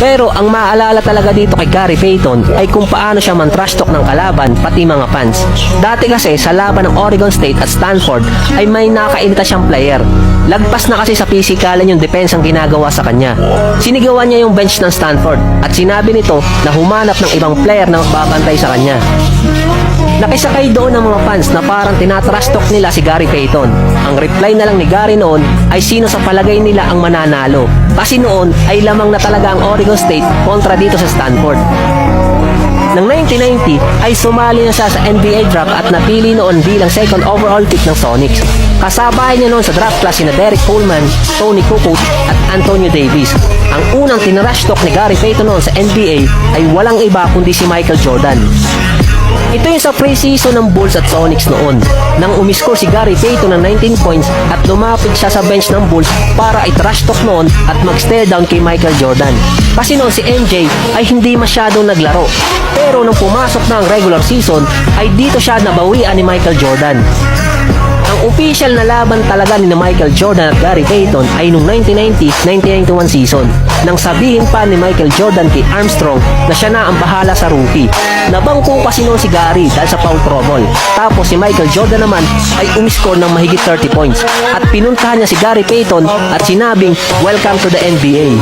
Pero ang maalala talaga dito kay Gary Payton ay kung paano siya man-trash talk ng kalaban pati mga fans. Dati kasi sa laban ng Oregon State at Stanford ay may nakainita siyang player. Lagpas na kasi sa pisikalan yung depensang ginagawa sa kanya. Sinigawan niya yung bench ng Stanford at sinabi nito na humanap ng ibang player na magbabantay sa kanya. Nakisakay doon ng mga fans na parang tinatrash talk nila si Gary Payton. Ang reply na lang ni Gary noon ay sino sa palagay nila ang mananalo. Kasi noon ay lamang na talaga ang Oregon State kontra dito sa Stanford. Noong 1990 ay sumali na siya sa NBA draft at napili noon bilang second overall pick ng Sonics. Kasabay niya noon sa draft class sina Derek Coleman, Tony Kukoc at Antonio Davis. Ang unang tinrash talk ni Gary Payton noon sa NBA ay walang iba kundi si Michael Jordan. Ito yung sa pre-season ng Bulls at Sonics noon, nang umiscore si Gary Payton ng 19 points at lumapit siya sa bench ng Bulls para i-trash talk noon at mag-stare down kay Michael Jordan. Kasi noon si MJ ay hindi masyadong naglaro, pero nung pumasok na ang regular season ay dito siya nabawian ni Michael Jordan. Ang official na laban talaga ni Michael Jordan at Gary Payton ay noong 1990-1991 season, nang sabihin pa ni Michael Jordan kay Armstrong na siya na ang bahala sa rookie. Nabangko kasi noon si Gary dahil sa foul trouble. Tapos si Michael Jordan naman ay umiscore ng mahigit 30 points at pinuntahan niya si Gary Payton at sinabing, "Welcome to the NBA."